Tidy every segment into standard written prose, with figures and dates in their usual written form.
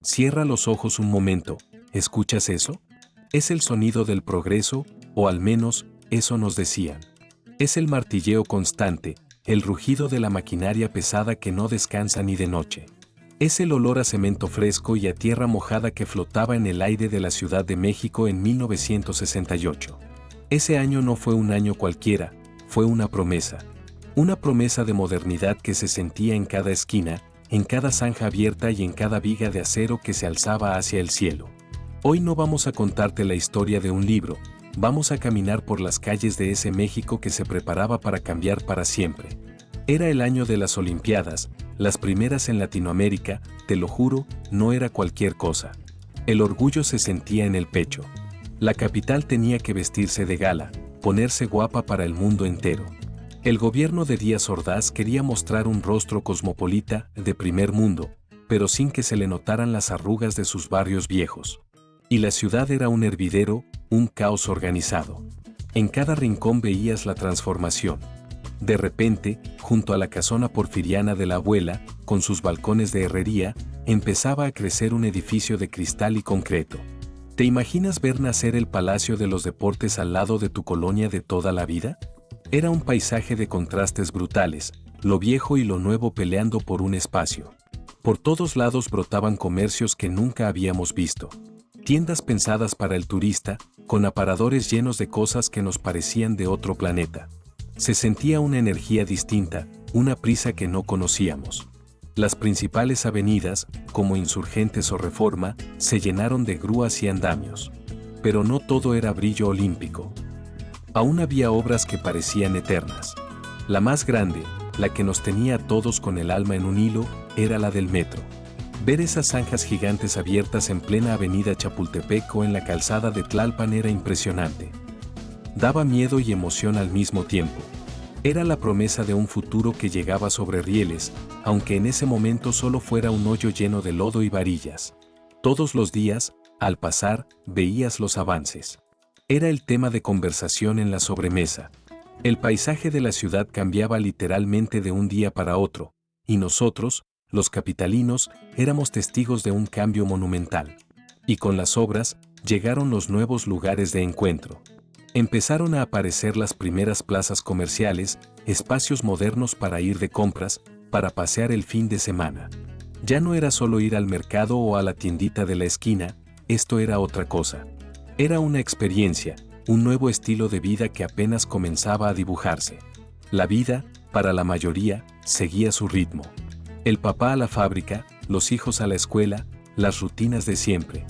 Cierra los ojos un momento, ¿escuchas eso? Es el sonido del progreso, o al menos, eso nos decían. Es el martilleo constante, el rugido de la maquinaria pesada que no descansa ni de noche. Es el olor a cemento fresco y a tierra mojada que flotaba en el aire de la Ciudad de México en 1968. Ese año no fue un año cualquiera, fue una promesa. Una promesa de modernidad que se sentía en cada esquina, en cada zanja abierta y en cada viga de acero que se alzaba hacia el cielo. Hoy no vamos a contarte la historia de un libro, vamos a caminar por las calles de ese México que se preparaba para cambiar para siempre. Era el año de las Olimpiadas, las primeras en Latinoamérica, te lo juro, no era cualquier cosa. El orgullo se sentía en el pecho. La capital tenía que vestirse de gala, ponerse guapa para el mundo entero. El gobierno de Díaz Ordaz quería mostrar un rostro cosmopolita, de primer mundo, pero sin que se le notaran las arrugas de sus barrios viejos. Y la ciudad era un hervidero, un caos organizado. En cada rincón veías la transformación. De repente, junto a la casona porfiriana de la abuela, con sus balcones de herrería, empezaba a crecer un edificio de cristal y concreto. ¿Te imaginas ver nacer el Palacio de los Deportes al lado de tu colonia de toda la vida? Era un paisaje de contrastes brutales, lo viejo y lo nuevo peleando por un espacio. Por todos lados brotaban comercios que nunca habíamos visto. Tiendas pensadas para el turista, con aparadores llenos de cosas que nos parecían de otro planeta. Se sentía una energía distinta, una prisa que no conocíamos. Las principales avenidas, como Insurgentes o Reforma, se llenaron de grúas y andamios. Pero no todo era brillo olímpico. Aún había obras que parecían eternas. La más grande, la que nos tenía a todos con el alma en un hilo, era la del metro. Ver esas zanjas gigantes abiertas en plena avenida Chapultepec o en la calzada de Tlalpan era impresionante. Daba miedo y emoción al mismo tiempo. Era la promesa de un futuro que llegaba sobre rieles, aunque en ese momento solo fuera un hoyo lleno de lodo y varillas. Todos los días, al pasar, veías los avances. Era el tema de conversación en la sobremesa. El paisaje de la ciudad cambiaba literalmente de un día para otro, y nosotros, los capitalinos, éramos testigos de un cambio monumental. Y con las obras, llegaron los nuevos lugares de encuentro. Empezaron a aparecer las primeras plazas comerciales, espacios modernos para ir de compras, para pasear el fin de semana. Ya no era solo ir al mercado o a la tiendita de la esquina, esto era otra cosa. Era una experiencia, un nuevo estilo de vida que apenas comenzaba a dibujarse. La vida, para la mayoría, seguía su ritmo. El papá a la fábrica, los hijos a la escuela, las rutinas de siempre.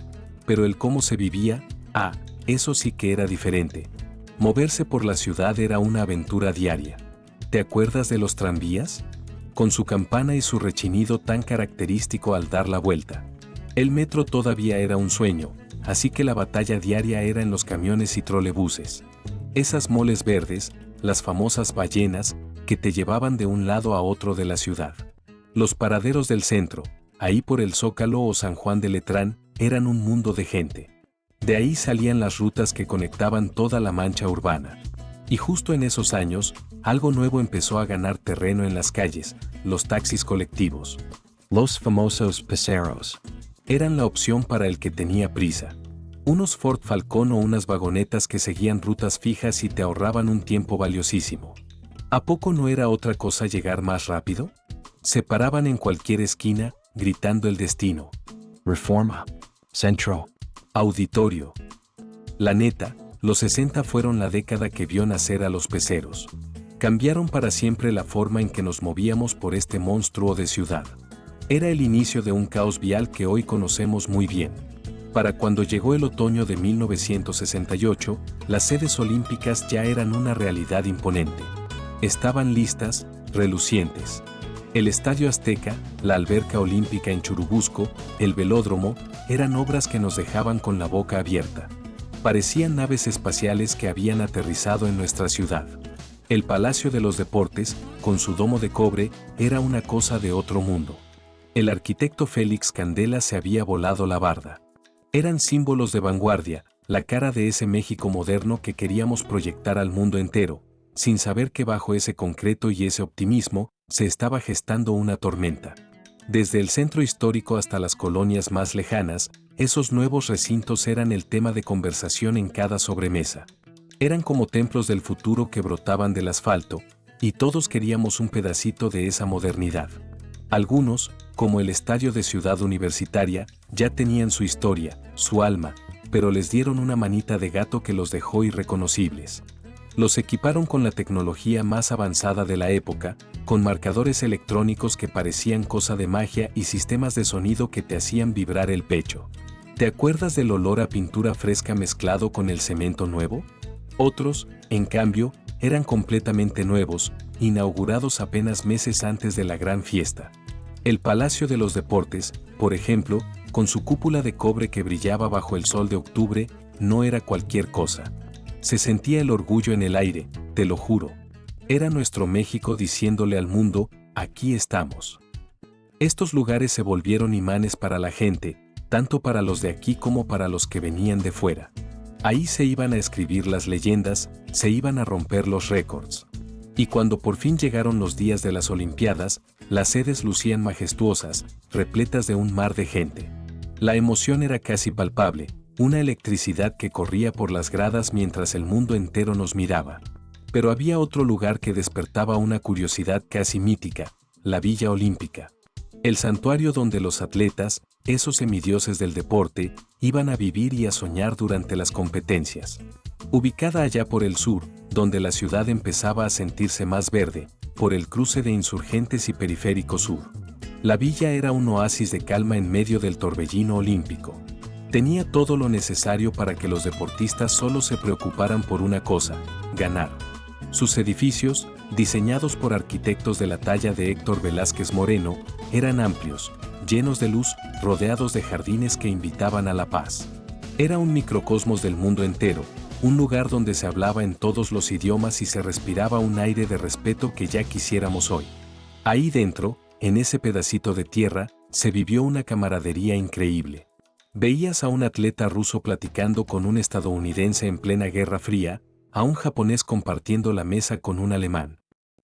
Pero el cómo se vivía, eso sí que era diferente. Moverse por la ciudad era una aventura diaria. ¿Te acuerdas de los tranvías? Con su campana y su rechinido tan característico al dar la vuelta. El metro todavía era un sueño, así que la batalla diaria era en los camiones y trolebuses. Esas moles verdes, las famosas ballenas, que te llevaban de un lado a otro de la ciudad. Los paraderos del centro, ahí por el Zócalo o San Juan de Letrán, eran un mundo de gente. De ahí salían las rutas que conectaban toda la mancha urbana. Y justo en esos años, algo nuevo empezó a ganar terreno en las calles, los taxis colectivos. Los famosos peceros. Eran la opción para el que tenía prisa. Unos Ford Falcón o unas vagonetas que seguían rutas fijas y te ahorraban un tiempo valiosísimo. ¿A poco no era otra cosa llegar más rápido? Se paraban en cualquier esquina, gritando el destino. Reforma. Centro. Auditorio. La neta, los 60 fueron la década que vio nacer a los peceros. Cambiaron para siempre la forma en que nos movíamos por este monstruo de ciudad. Era el inicio de un caos vial que hoy conocemos muy bien. Para cuando llegó el otoño de 1968, las sedes olímpicas ya eran una realidad imponente. Estaban listas, relucientes. El Estadio Azteca, la Alberca Olímpica en Churubusco, el Velódromo, eran obras que nos dejaban con la boca abierta. Parecían naves espaciales que habían aterrizado en nuestra ciudad. El Palacio de los Deportes, con su domo de cobre, era una cosa de otro mundo. El arquitecto Félix Candela se había volado la barda. Eran símbolos de vanguardia, la cara de ese México moderno que queríamos proyectar al mundo entero, sin saber que bajo ese concreto y ese optimismo, se estaba gestando una tormenta. Desde el centro histórico hasta las colonias más lejanas, esos nuevos recintos eran el tema de conversación en cada sobremesa. Eran como templos del futuro que brotaban del asfalto, y todos queríamos un pedacito de esa modernidad. Algunos, como el estadio de Ciudad Universitaria, ya tenían su historia, su alma, pero les dieron una manita de gato que los dejó irreconocibles. Los equiparon con la tecnología más avanzada de la época, con marcadores electrónicos que parecían cosa de magia y sistemas de sonido que te hacían vibrar el pecho. ¿Te acuerdas del olor a pintura fresca mezclado con el cemento nuevo? Otros, en cambio, eran completamente nuevos, inaugurados apenas meses antes de la gran fiesta. El Palacio de los Deportes, por ejemplo, con su cúpula de cobre que brillaba bajo el sol de octubre, no era cualquier cosa. Se sentía el orgullo en el aire, te lo juro. Era nuestro México diciéndole al mundo, aquí estamos. Estos lugares se volvieron imanes para la gente, tanto para los de aquí como para los que venían de fuera. Ahí se iban a escribir las leyendas, se iban a romper los récords. Y cuando por fin llegaron los días de las Olimpiadas, las sedes lucían majestuosas, repletas de un mar de gente. La emoción era casi palpable, una electricidad que corría por las gradas mientras el mundo entero nos miraba. Pero había otro lugar que despertaba una curiosidad casi mítica, la Villa Olímpica. El santuario donde los atletas, esos semidioses del deporte, iban a vivir y a soñar durante las competencias. Ubicada allá por el sur, donde la ciudad empezaba a sentirse más verde, por el cruce de Insurgentes y Periférico Sur. La villa era un oasis de calma en medio del torbellino olímpico. Tenía todo lo necesario para que los deportistas solo se preocuparan por una cosa, ganar. Sus edificios, diseñados por arquitectos de la talla de Héctor Velázquez Moreno, eran amplios, llenos de luz, rodeados de jardines que invitaban a la paz. Era un microcosmos del mundo entero, un lugar donde se hablaba en todos los idiomas y se respiraba un aire de respeto que ya quisiéramos hoy. Ahí dentro, en ese pedacito de tierra, se vivió una camaradería increíble. Veías a un atleta ruso platicando con un estadounidense en plena Guerra Fría, a un japonés compartiendo la mesa con un alemán.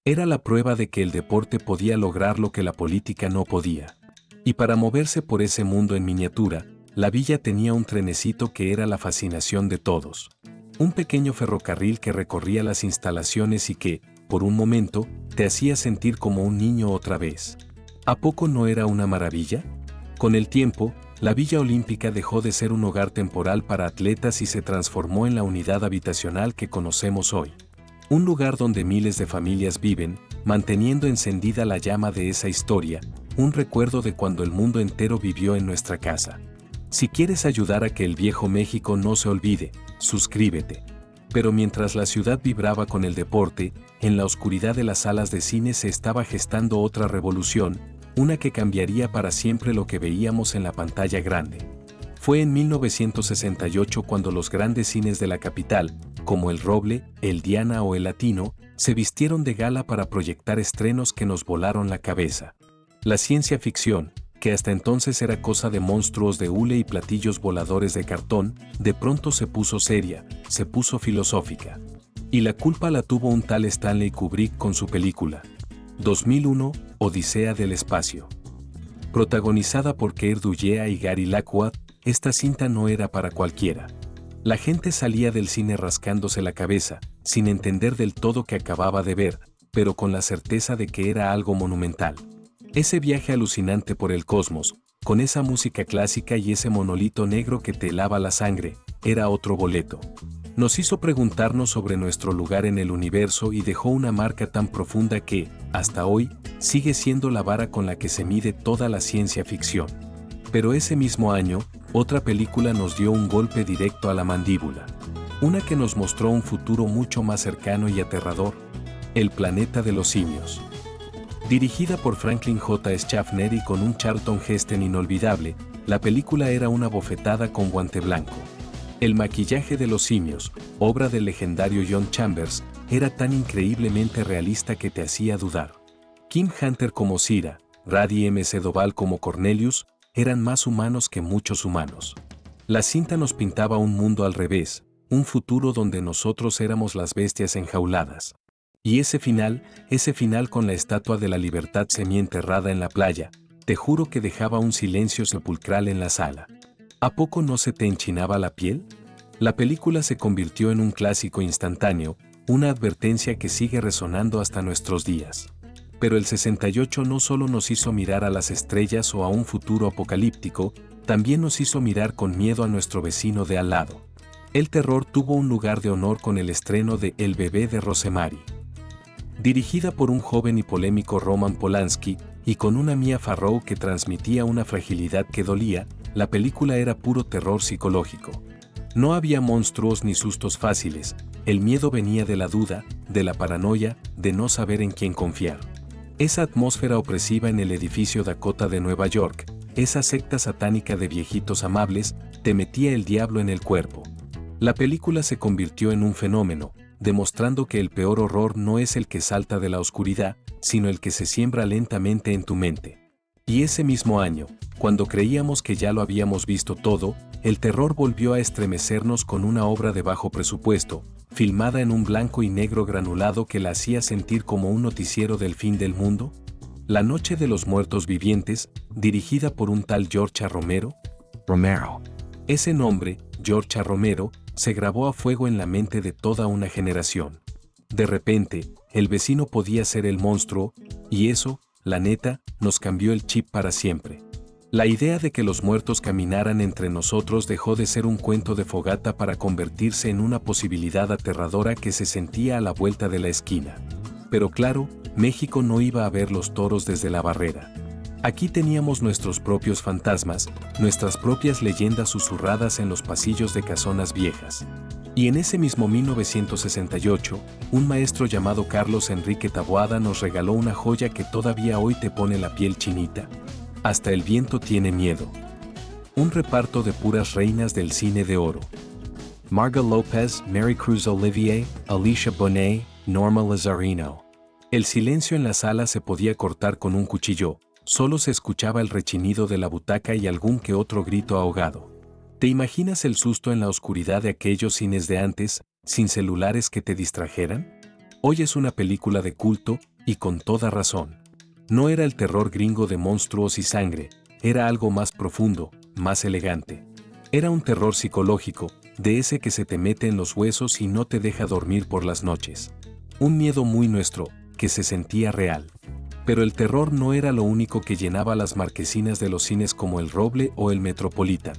Era la prueba de que el deporte podía lograr lo que la política no podía. Y para moverse por ese mundo en miniatura, la villa tenía un trenecito que era la fascinación de todos. Un pequeño ferrocarril que recorría las instalaciones y que, por un momento, te hacía sentir como un niño otra vez. ¿A poco no era una maravilla? Con el tiempo, la Villa Olímpica dejó de ser un hogar temporal para atletas y se transformó en la unidad habitacional que conocemos hoy. Un lugar donde miles de familias viven, manteniendo encendida la llama de esa historia, un recuerdo de cuando el mundo entero vivió en nuestra casa. Si quieres ayudar a que el viejo México no se olvide, suscríbete. Pero mientras la ciudad vibraba con el deporte, en la oscuridad de las salas de cine se estaba gestando otra revolución, una que cambiaría para siempre lo que veíamos en la pantalla grande. Fue en 1968 cuando los grandes cines de la capital, como el Roble, el Diana o el Latino, se vistieron de gala para proyectar estrenos que nos volaron la cabeza. La ciencia ficción, que hasta entonces era cosa de monstruos de hule y platillos voladores de cartón, de pronto se puso seria, se puso filosófica. Y la culpa la tuvo un tal Stanley Kubrick con su película 2001, Odisea del Espacio. Protagonizada por Keir Dullea y Gary Lockwood, esta cinta no era para cualquiera. La gente salía del cine rascándose la cabeza, sin entender del todo que acababa de ver, pero con la certeza de que era algo monumental. Ese viaje alucinante por el cosmos, con esa música clásica y ese monolito negro que te helaba la sangre, era otro boleto. Nos hizo preguntarnos sobre nuestro lugar en el universo y dejó una marca tan profunda que, hasta hoy, sigue siendo la vara con la que se mide toda la ciencia ficción. Pero ese mismo año, otra película nos dio un golpe directo a la mandíbula. Una que nos mostró un futuro mucho más cercano y aterrador: El planeta de los simios. Dirigida por Franklin J. Schaffner y con un Charlton Heston inolvidable, la película era una bofetada con guante blanco. El maquillaje de los simios, obra del legendario John Chambers, era tan increíblemente realista que te hacía dudar. Kim Hunter como Cira, Rady M. Sandoval como Cornelius, eran más humanos que muchos humanos. La cinta nos pintaba un mundo al revés, un futuro donde nosotros éramos las bestias enjauladas. Y ese final con la Estatua de la Libertad semienterrada en la playa, Te juro que dejaba un silencio sepulcral en la sala. ¿A poco no se te enchinaba la piel? La película se convirtió en un clásico instantáneo, una advertencia que sigue resonando hasta nuestros días. Pero el 68 no solo nos hizo mirar a las estrellas o a un futuro apocalíptico, también nos hizo mirar con miedo a nuestro vecino de al lado. El terror tuvo un lugar de honor con el estreno de El bebé de Rosemary. Dirigida por un joven y polémico Roman Polanski, y con una Mia Farrow que transmitía una fragilidad que dolía, la película era puro terror psicológico. No había monstruos ni sustos fáciles, el miedo venía de la duda, de la paranoia, de no saber en quién confiar. Esa atmósfera opresiva en el edificio Dakota de Nueva York, esa secta satánica de viejitos amables, te metía el diablo en el cuerpo. La película se convirtió en un fenómeno, demostrando que el peor horror no es el que salta de la oscuridad, sino el que se siembra lentamente en tu mente. Y ese mismo año, cuando creíamos que ya lo habíamos visto todo, el terror volvió a estremecernos con una obra de bajo presupuesto, filmada en un blanco y negro granulado que la hacía sentir como un noticiero del fin del mundo. La Noche de los Muertos Vivientes, dirigida por un tal George A. Romero. Ese nombre, George A. Romero, se grabó a fuego en la mente de toda una generación. De repente, el vecino podía ser el monstruo, y eso, la neta, nos cambió el chip para siempre. La idea de que los muertos caminaran entre nosotros dejó de ser un cuento de fogata para convertirse en una posibilidad aterradora que se sentía a la vuelta de la esquina. Pero claro, México no iba a ver los toros desde la barrera. Aquí teníamos nuestros propios fantasmas, nuestras propias leyendas susurradas en los pasillos de casonas viejas. Y en ese mismo 1968, un maestro llamado Carlos Enrique Taboada nos regaló una joya que todavía hoy te pone la piel chinita. Hasta el viento tiene miedo. Un reparto de puras reinas del cine de oro. Marga López, Mary Cruz Olivier, Alicia Bonet, Norma Lazarino. El silencio en la sala se podía cortar con un cuchillo, solo se escuchaba el rechinido de la butaca y algún que otro grito ahogado. ¿Te imaginas el susto en la oscuridad de aquellos cines de antes, sin celulares que te distrajeran? Hoy es una película de culto, y con toda razón. No era el terror gringo de monstruos y sangre, era algo más profundo, más elegante. Era un terror psicológico, de ese que se te mete en los huesos y no te deja dormir por las noches. Un miedo muy nuestro, que se sentía real. Pero el terror no era lo único que llenaba las marquesinas de los cines como el Roble o el Metropolitan.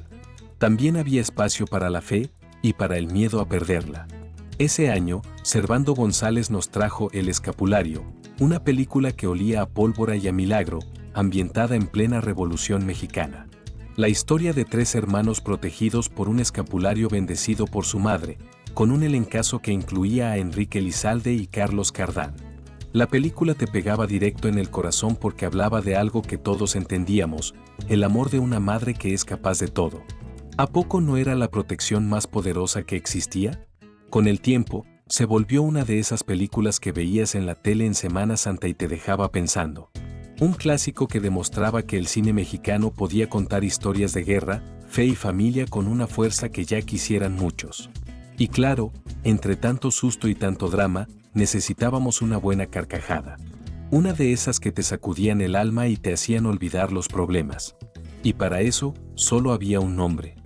También había espacio para la fe y para el miedo a perderla. Ese año, Servando González nos trajo El Escapulario, una película que olía a pólvora y a milagro, ambientada en plena Revolución Mexicana. La historia de tres hermanos protegidos por un escapulario bendecido por su madre, con un elencazo que incluía a Enrique Lizalde y Carlos Cardán. La película te pegaba directo en el corazón porque hablaba de algo que todos entendíamos, el amor de una madre que es capaz de todo. ¿A poco no era la protección más poderosa que existía? Con el tiempo, se volvió una de esas películas que veías en la tele en Semana Santa y te dejaba pensando. Un clásico que demostraba que el cine mexicano podía contar historias de guerra, fe y familia con una fuerza que ya quisieran muchos. Y claro, entre tanto susto y tanto drama, necesitábamos una buena carcajada. Una de esas que te sacudían el alma y te hacían olvidar los problemas. Y para eso, solo había un nombre.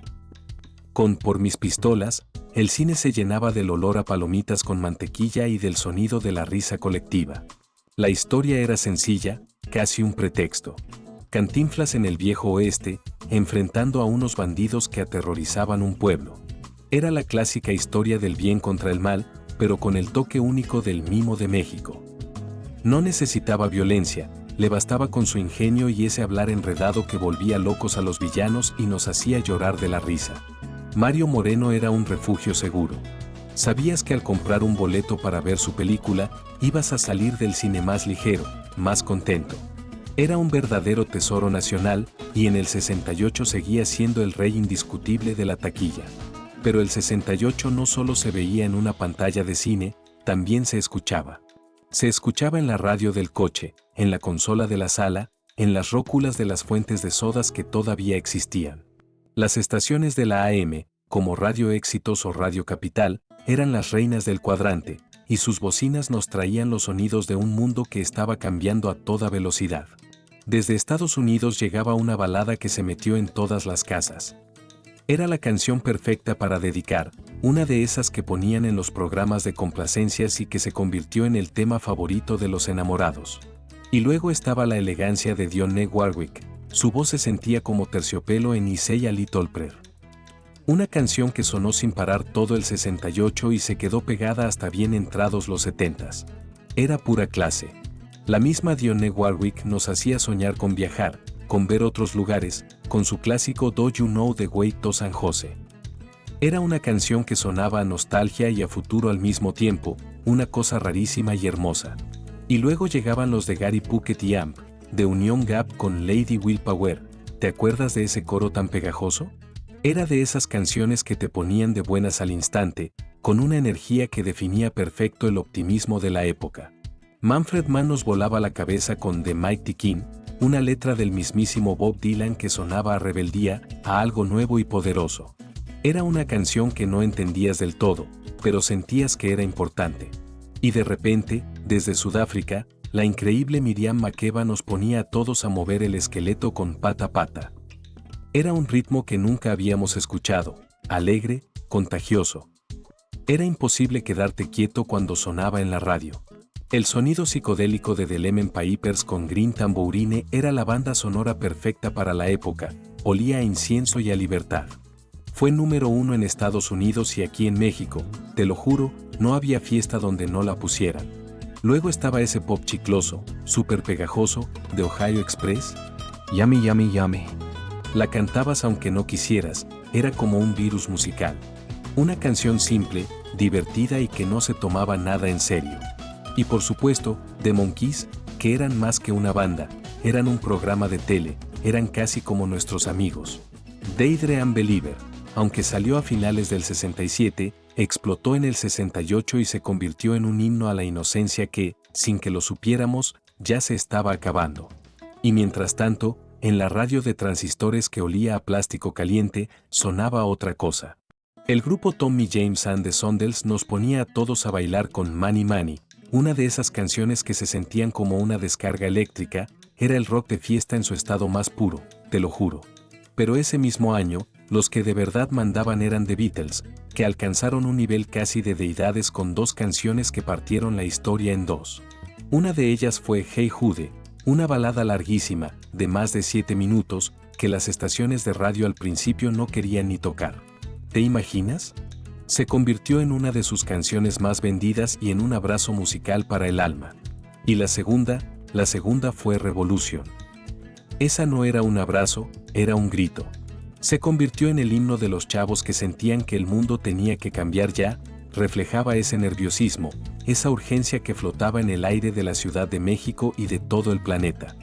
Con Por mis pistolas, el cine se llenaba del olor a palomitas con mantequilla y del sonido de la risa colectiva. La historia era sencilla, casi un pretexto. Cantinflas en el viejo oeste, enfrentando a unos bandidos que aterrorizaban un pueblo. Era la clásica historia del bien contra el mal, pero con el toque único del mimo de México. No necesitaba violencia, le bastaba con su ingenio y ese hablar enredado que volvía locos a los villanos y nos hacía llorar de la risa. Mario Moreno era un refugio seguro. Sabías que al comprar un boleto para ver su película, ibas a salir del cine más ligero, más contento. Era un verdadero tesoro nacional, y en el 68 seguía siendo el rey indiscutible de la taquilla. Pero el 68 no solo se veía en una pantalla de cine, también se escuchaba. Se escuchaba en la radio del coche, en la consola de la sala, en las róculas de las fuentes de sodas que todavía existían. Las estaciones de la AM, como Radio Éxitos o Radio Capital, eran las reinas del cuadrante, y sus bocinas nos traían los sonidos de un mundo que estaba cambiando a toda velocidad. Desde Estados Unidos llegaba una balada que se metió en todas las casas. Era la canción perfecta para dedicar, una de esas que ponían en los programas de complacencias y que se convirtió en el tema favorito de los enamorados. Y luego estaba la elegancia de Dionne Warwick, su voz se sentía como terciopelo en Say a Little Prayer. Una canción que sonó sin parar todo el 68 y se quedó pegada hasta bien entrados los 70s. Era pura clase. La misma Dionne Warwick nos hacía soñar con viajar, con ver otros lugares, con su clásico Do You Know the Way to San Jose. Era una canción que sonaba a nostalgia y a futuro al mismo tiempo, una cosa rarísima y hermosa. Y luego llegaban los de Gary Puckett y Amp, de Union Gap con Lady Willpower. ¿Te acuerdas de ese coro tan pegajoso? Era de esas canciones que te ponían de buenas al instante, con una energía que definía perfecto el optimismo de la época. Manfred Mann nos volaba la cabeza con The Mighty King, una letra del mismísimo Bob Dylan que sonaba a rebeldía, a algo nuevo y poderoso. Era una canción que no entendías del todo, pero sentías que era importante. Y de repente, desde Sudáfrica, la increíble Miriam Makeba nos ponía a todos a mover el esqueleto con Pata Pata. Era un ritmo que nunca habíamos escuchado, alegre, contagioso. Era imposible quedarte quieto cuando sonaba en la radio. El sonido psicodélico de The Lemon Pipers con Green Tambourine era la banda sonora perfecta para la época, olía a incienso y a libertad. Fue número 1 en Estados Unidos y aquí en México, te lo juro, no había fiesta donde no la pusieran. Luego estaba ese pop chicloso, súper pegajoso, de Ohio Express. Yummy, yummy, yummy. La cantabas aunque no quisieras, era como un virus musical. Una canción simple, divertida y que no se tomaba nada en serio. Y por supuesto, The Monkees, que eran más que una banda, eran un programa de tele, eran casi como nuestros amigos. Deidre and Believer, aunque salió a finales del 67, explotó en el 68 y se convirtió en un himno a la inocencia que, sin que lo supiéramos, ya se estaba acabando. Y mientras tanto, en la radio de transistores que olía a plástico caliente, sonaba otra cosa. El grupo Tommy James and the Shondells nos ponía a todos a bailar con Money Money, una de esas canciones que se sentían como una descarga eléctrica, era el rock de fiesta en su estado más puro, te lo juro. Pero ese mismo año, los que de verdad mandaban eran The Beatles, que alcanzaron un nivel casi de deidades con 2 canciones que partieron la historia en 2. Una de ellas fue Hey Jude, una balada larguísima, de más de 7 minutos, que las estaciones de radio al principio no querían ni tocar. ¿Te imaginas? Se convirtió en una de sus canciones más vendidas y en un abrazo musical para el alma. Y la segunda fue Revolution. Esa no era un abrazo, era un grito. Se convirtió en el himno de los chavos que sentían que el mundo tenía que cambiar ya, reflejaba ese nerviosismo, esa urgencia que flotaba en el aire de la Ciudad de México y de todo el planeta.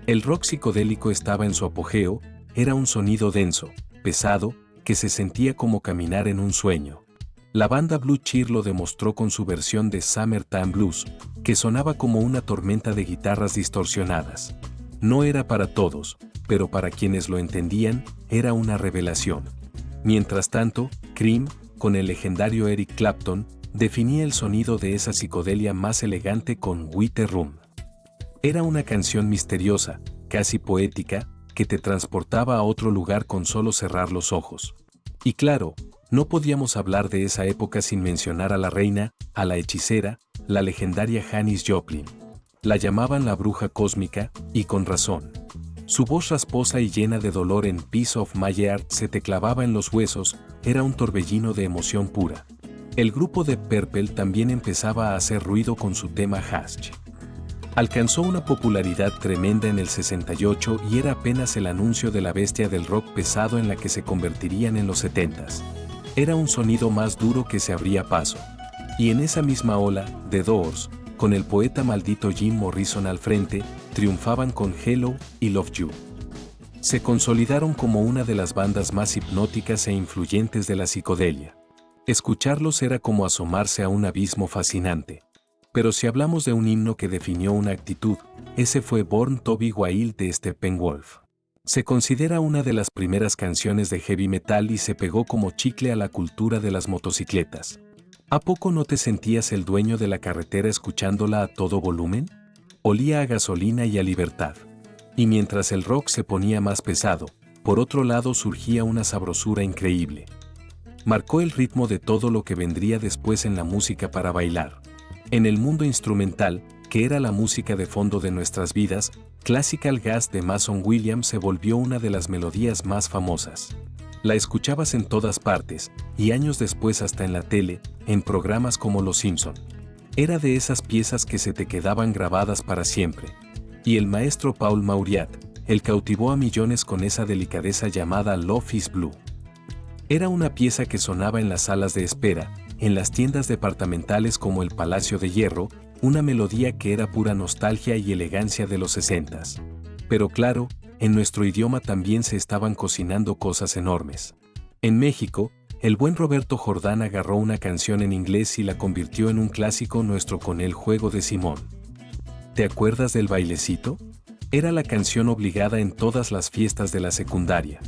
El rock psicodélico estaba en su apogeo, era un sonido denso, pesado, que se sentía como caminar en un sueño. La banda Blue Cheer lo demostró con su versión de Summertime Blues, que sonaba como una tormenta de guitarras distorsionadas. No era para todos, pero para quienes lo entendían, era una revelación. Mientras tanto, Cream, con el legendario Eric Clapton, definía el sonido de esa psicodelia más elegante con White Room. Era una canción misteriosa, casi poética, que te transportaba a otro lugar con solo cerrar los ojos. Y claro, no podíamos hablar de esa época sin mencionar a la reina, a la hechicera, la legendaria Janis Joplin. La llamaban la bruja cósmica, y con razón. Su voz rasposa y llena de dolor en Piece of My Heart se te clavaba en los huesos, era un torbellino de emoción pura. El grupo de Purple también empezaba a hacer ruido con su tema Hush. Alcanzó una popularidad tremenda en el 68 y era apenas el anuncio de la bestia del rock pesado en la que se convertirían en los 70s. Era un sonido más duro que se abría paso. Y en esa misma ola, The Doors, con el poeta maldito Jim Morrison al frente, triunfaban con Hello y Love You. Se consolidaron como una de las bandas más hipnóticas e influyentes de la psicodelia. Escucharlos era como asomarse a un abismo fascinante. Pero si hablamos de un himno que definió una actitud, ese fue Born to Be Wild de Steppenwolf. Se considera una de las primeras canciones de heavy metal y se pegó como chicle a la cultura de las motocicletas. ¿A poco no te sentías el dueño de la carretera escuchándola a todo volumen? Olía a gasolina y a libertad. Y mientras el rock se ponía más pesado, por otro lado surgía una sabrosura increíble. Marcó el ritmo de todo lo que vendría después en la música para bailar. En el mundo instrumental, que era la música de fondo de nuestras vidas, Classical Gas de Mason Williams se volvió una de las melodías más famosas. La escuchabas en todas partes, y años después hasta en la tele, en programas como Los Simpson. Era de esas piezas que se te quedaban grabadas para siempre. Y el maestro Paul Mauriat, él cautivó a millones con esa delicadeza llamada Love is Blue. Era una pieza que sonaba en las salas de espera, en las tiendas departamentales como el Palacio de Hierro, una melodía que era pura nostalgia y elegancia de los 60s. Pero claro, en nuestro idioma también se estaban cocinando cosas enormes. En México, el buen Roberto Jordán agarró una canción en inglés y la convirtió en un clásico nuestro con El Juego de Simón. ¿Te acuerdas del bailecito? Era la canción obligada en todas las fiestas de la secundaria.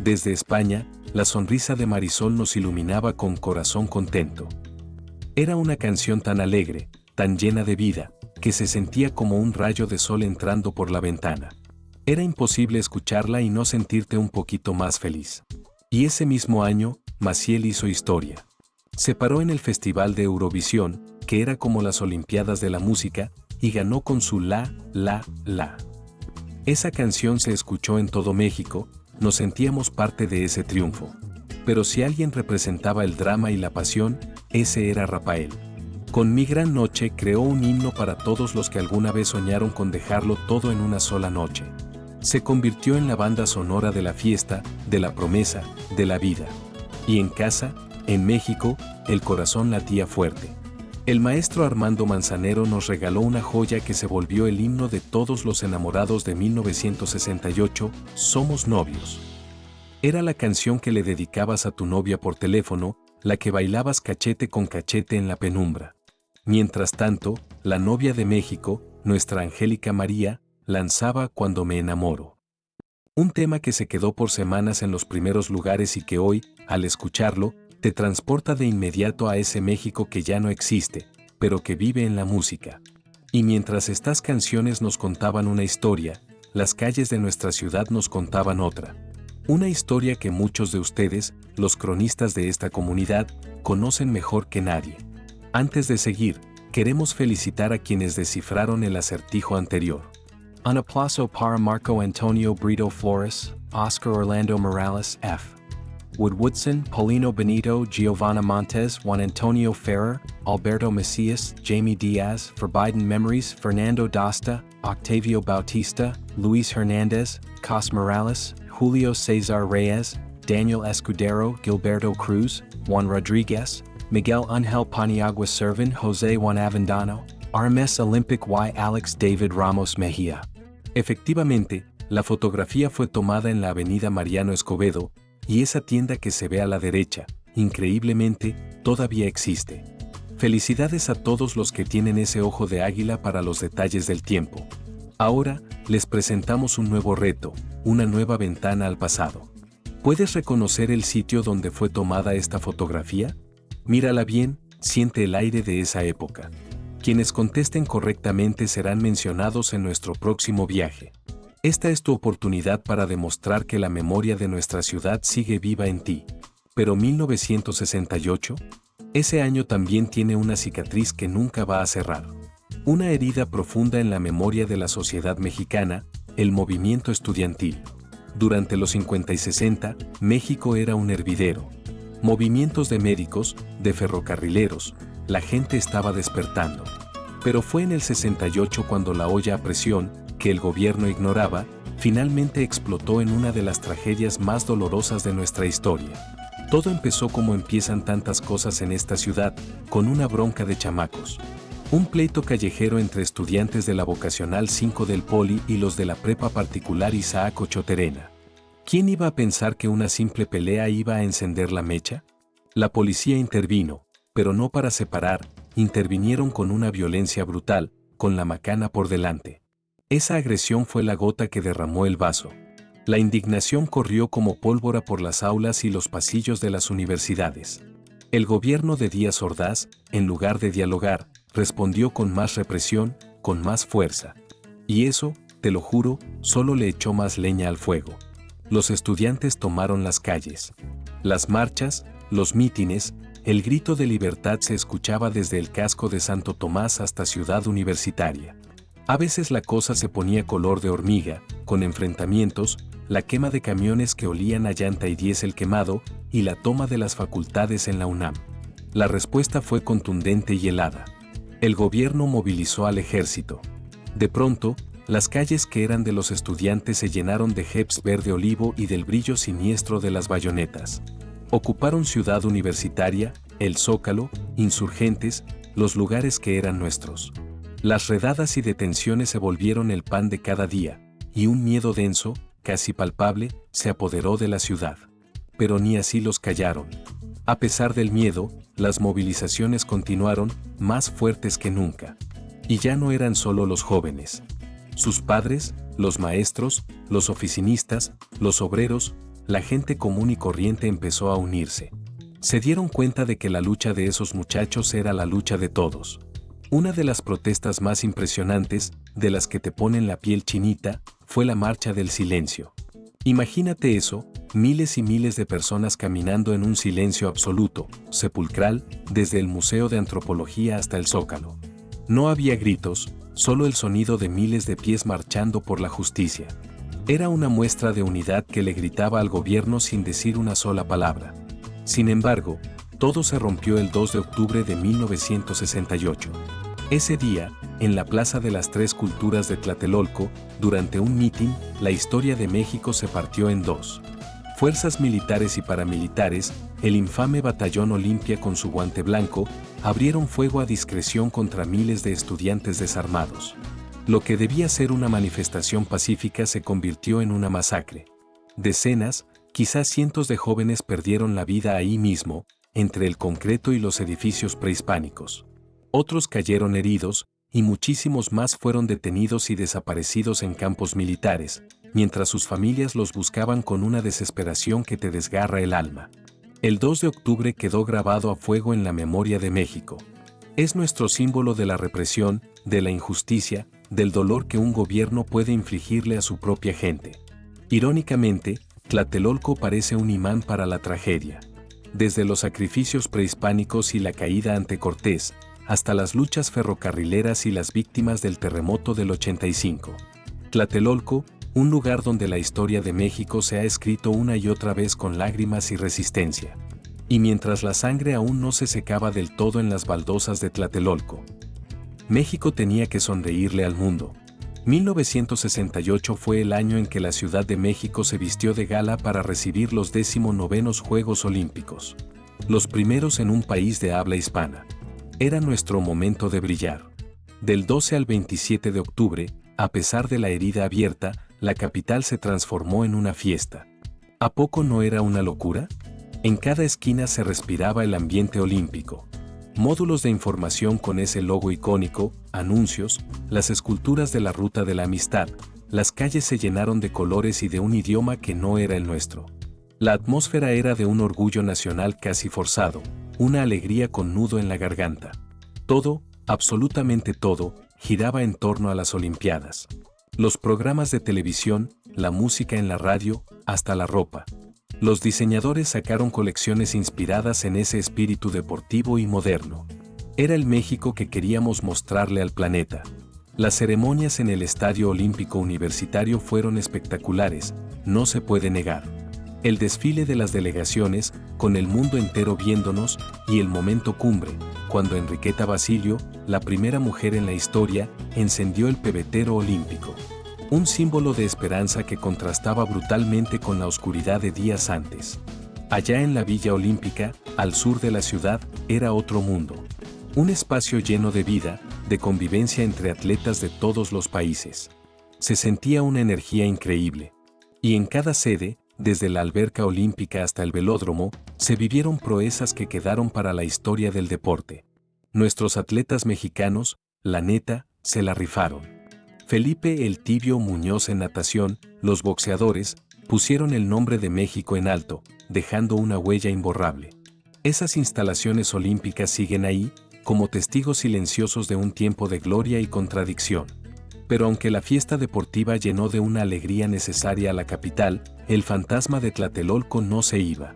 Desde España, la sonrisa de Marisol nos iluminaba con Corazón Contento. Era una canción tan alegre, tan llena de vida, que se sentía como un rayo de sol entrando por la ventana. Era imposible escucharla y no sentirte un poquito más feliz. Y ese mismo año, Maciel hizo historia. Se paró en el Festival de Eurovisión, que era como las Olimpiadas de la música, y ganó con su La, La, La. Esa canción se escuchó en todo México, nos sentíamos parte de ese triunfo. Pero si alguien representaba el drama y la pasión, ese era Rafael. Con Mi Gran Noche creó un himno para todos los que alguna vez soñaron con dejarlo todo en una sola noche. Se convirtió en la banda sonora de la fiesta, de la promesa, de la vida. Y en casa, en México, el corazón latía fuerte. El maestro Armando Manzanero nos regaló una joya que se volvió el himno de todos los enamorados de 1968, Somos Novios. Era la canción que le dedicabas a tu novia por teléfono, la que bailabas cachete con cachete en la penumbra. Mientras tanto, la novia de México, nuestra Angélica María, lanzaba Cuando me enamoro. Un tema que se quedó por semanas en los primeros lugares y que hoy, al escucharlo, te transporta de inmediato a ese México que ya no existe, pero que vive en la música. Y mientras estas canciones nos contaban una historia, las calles de nuestra ciudad nos contaban otra. Una historia que muchos de ustedes, los cronistas de esta comunidad, conocen mejor que nadie. Antes de seguir, queremos felicitar a quienes descifraron el acertijo anterior. Un aplauso para Marco Antonio Brito Flores, Oscar Orlando Morales F. Wood Woodson, Paulino Benito, Giovanna Montes, Juan Antonio Ferrer, Alberto Macias, Jamie Diaz, For Biden Memories, Fernando Dasta, Octavio Bautista, Luis Hernández, Cos Morales, Julio Cesar Reyes, Daniel Escudero, Gilberto Cruz, Juan Rodríguez, Miguel Ángel Paniagua Servin, José Juan Avendano, Armes Olympic y Alex David Ramos Mejía. Efectivamente, la fotografía fue tomada en la avenida Mariano Escobedo, y esa tienda que se ve a la derecha, increíblemente, todavía existe. Felicidades a todos los que tienen ese ojo de águila para los detalles del tiempo. Ahora, les presentamos un nuevo reto, una nueva ventana al pasado. ¿Puedes reconocer el sitio donde fue tomada esta fotografía? Mírala bien, siente el aire de esa época. Quienes contesten correctamente serán mencionados en nuestro próximo viaje. Esta es tu oportunidad para demostrar que la memoria de nuestra ciudad sigue viva en ti. Pero 1968, ese año también tiene una cicatriz que nunca va a cerrar. Una herida profunda en la memoria de la sociedad mexicana, el movimiento estudiantil. Durante los 50 y 60, México era un hervidero. Movimientos de médicos, de ferrocarrileros, la gente estaba despertando. Pero fue en el 68 cuando la olla a presión, que el gobierno ignoraba, finalmente explotó en una de las tragedias más dolorosas de nuestra historia. Todo empezó como empiezan tantas cosas en esta ciudad, con una bronca de chamacos. Un pleito callejero entre estudiantes de la vocacional 5 del Poli y los de la prepa particular Isaac Ochoa Terena. ¿Quién iba a pensar que una simple pelea iba a encender la mecha? La policía intervino, pero no para separar, intervinieron con una violencia brutal, con la macana por delante. Esa agresión fue la gota que derramó el vaso. La indignación corrió como pólvora por las aulas y los pasillos de las universidades. El gobierno de Díaz Ordaz, en lugar de dialogar, respondió con más represión, con más fuerza. Y eso te lo juro, solo le echó más leña al fuego. Los estudiantes tomaron las calles. Las marchas, los mítines, el grito de libertad se escuchaba desde el casco de Santo Tomás hasta Ciudad Universitaria. A veces la cosa se ponía color de hormiga, con enfrentamientos, la quema de camiones que olían a llanta y diésel quemado, y la toma de las facultades en la UNAM. La respuesta fue contundente y helada. El gobierno movilizó al ejército. De pronto, las calles que eran de los estudiantes se llenaron de jeeps verde olivo y del brillo siniestro de las bayonetas. Ocuparon Ciudad Universitaria, el Zócalo, Insurgentes, los lugares que eran nuestros. Las redadas y detenciones se volvieron el pan de cada día, y un miedo denso, casi palpable, se apoderó de la ciudad. Pero ni así los callaron. A pesar del miedo, las movilizaciones continuaron, más fuertes que nunca. Y ya no eran solo los jóvenes. Sus padres, los maestros, los oficinistas, los obreros, la gente común y corriente empezó a unirse. Se dieron cuenta de que la lucha de esos muchachos era la lucha de todos. Una de las protestas más impresionantes, de las que te ponen la piel chinita, fue la Marcha del Silencio. Imagínate eso, miles y miles de personas caminando en un silencio absoluto, sepulcral, desde el Museo de Antropología hasta el Zócalo. No había gritos, solo el sonido de miles de pies marchando por la justicia. Era una muestra de unidad que le gritaba al gobierno sin decir una sola palabra. Sin embargo, todo se rompió el 2 de octubre de 1968. Ese día, en la Plaza de las Tres Culturas de Tlatelolco, durante un mitin, la historia de México se partió en dos. Fuerzas militares y paramilitares, el infame Batallón Olimpia con su guante blanco, abrieron fuego a discreción contra miles de estudiantes desarmados. Lo que debía ser una manifestación pacífica se convirtió en una masacre. Decenas, quizás cientos de jóvenes perdieron la vida ahí mismo, entre el concreto y los edificios prehispánicos. Otros cayeron heridos, y muchísimos más fueron detenidos y desaparecidos en campos militares, mientras sus familias los buscaban con una desesperación que te desgarra el alma. El 2 de octubre quedó grabado a fuego en la memoria de México. Es nuestro símbolo de la represión, de la injusticia, del dolor que un gobierno puede infligirle a su propia gente. Irónicamente, Tlatelolco parece un imán para la tragedia. Desde los sacrificios prehispánicos y la caída ante Cortés, hasta las luchas ferrocarrileras y las víctimas del terremoto del 85. Tlatelolco, un lugar donde la historia de México se ha escrito una y otra vez con lágrimas y resistencia. Y mientras la sangre aún no se secaba del todo en las baldosas de Tlatelolco, México tenía que sonreírle al mundo. 1968 fue el año en que la Ciudad de México se vistió de gala para recibir los 19º Juegos Olímpicos. Los primeros en un país de habla hispana. Era nuestro momento de brillar. Del 12 al 27 de octubre, a pesar de la herida abierta, la capital se transformó en una fiesta. ¿A poco no era una locura? En cada esquina se respiraba el ambiente olímpico. Módulos de información con ese logo icónico, anuncios, las esculturas de la Ruta de la Amistad, las calles se llenaron de colores y de un idioma que no era el nuestro. La atmósfera era de un orgullo nacional casi forzado, una alegría con nudo en la garganta. Todo, absolutamente todo, giraba en torno a las Olimpiadas. Los programas de televisión, la música en la radio, hasta la ropa. Los diseñadores sacaron colecciones inspiradas en ese espíritu deportivo y moderno. Era el México que queríamos mostrarle al planeta. Las ceremonias en el Estadio Olímpico Universitario fueron espectaculares, no se puede negar. El desfile de las delegaciones, con el mundo entero viéndonos, y el momento cumbre, cuando Enriqueta Basilio, la primera mujer en la historia, encendió el pebetero olímpico. Un símbolo de esperanza que contrastaba brutalmente con la oscuridad de días antes. Allá en la Villa Olímpica, al sur de la ciudad, era otro mundo. Un espacio lleno de vida, de convivencia entre atletas de todos los países. Se sentía una energía increíble. Y en cada sede, desde la alberca olímpica hasta el velódromo, se vivieron proezas que quedaron para la historia del deporte. Nuestros atletas mexicanos, la neta, se la rifaron. Felipe el Tibio Muñoz en natación, los boxeadores, pusieron el nombre de México en alto, dejando una huella imborrable. Esas instalaciones olímpicas siguen ahí, como testigos silenciosos de un tiempo de gloria y contradicción. Pero aunque la fiesta deportiva llenó de una alegría necesaria a la capital, el fantasma de Tlatelolco no se iba.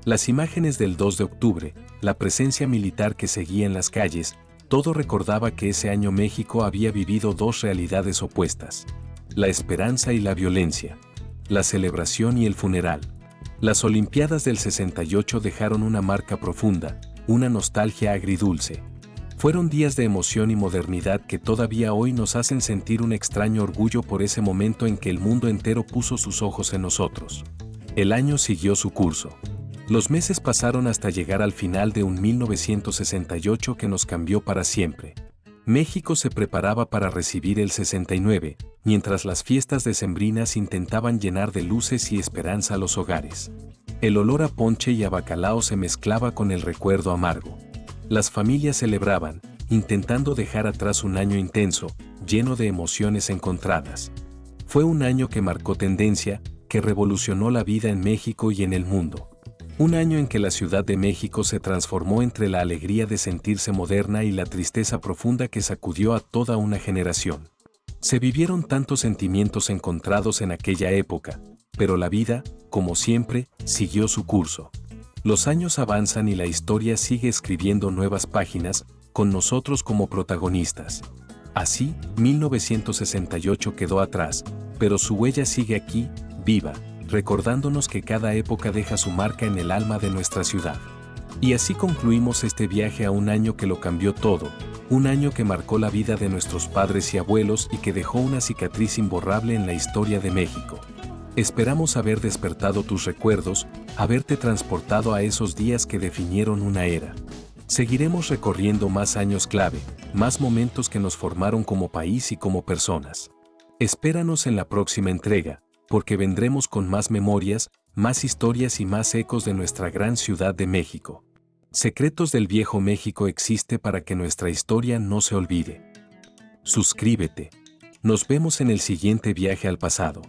Las imágenes del 2 de octubre, la presencia militar que seguía en las calles, todo recordaba que ese año México había vivido dos realidades opuestas: la esperanza y la violencia, la celebración y el funeral. Las Olimpiadas del 68 dejaron una marca profunda, una nostalgia agridulce. Fueron días de emoción y modernidad que todavía hoy nos hacen sentir un extraño orgullo por ese momento en que el mundo entero puso sus ojos en nosotros. El año siguió su curso. Los meses pasaron hasta llegar al final de un 1968 que nos cambió para siempre. México se preparaba para recibir el 69, mientras las fiestas decembrinas intentaban llenar de luces y esperanza los hogares. El olor a ponche y a bacalao se mezclaba con el recuerdo amargo. Las familias celebraban, intentando dejar atrás un año intenso, lleno de emociones encontradas. Fue un año que marcó tendencia, que revolucionó la vida en México y en el mundo. Un año en que la Ciudad de México se transformó entre la alegría de sentirse moderna y la tristeza profunda que sacudió a toda una generación. Se vivieron tantos sentimientos encontrados en aquella época, pero la vida, como siempre, siguió su curso. Los años avanzan y la historia sigue escribiendo nuevas páginas, con nosotros como protagonistas. Así, 1968 quedó atrás, pero su huella sigue aquí, viva, recordándonos que cada época deja su marca en el alma de nuestra ciudad. Y así concluimos este viaje a un año que lo cambió todo, un año que marcó la vida de nuestros padres y abuelos y que dejó una cicatriz imborrable en la historia de México. Esperamos haber despertado tus recuerdos, haberte transportado a esos días que definieron una era. Seguiremos recorriendo más años clave, más momentos que nos formaron como país y como personas. Espéranos en la próxima entrega, porque vendremos con más memorias, más historias y más ecos de nuestra gran Ciudad de México. Secretos del Viejo México existe para que nuestra historia no se olvide. Suscríbete. Nos vemos en el siguiente viaje al pasado.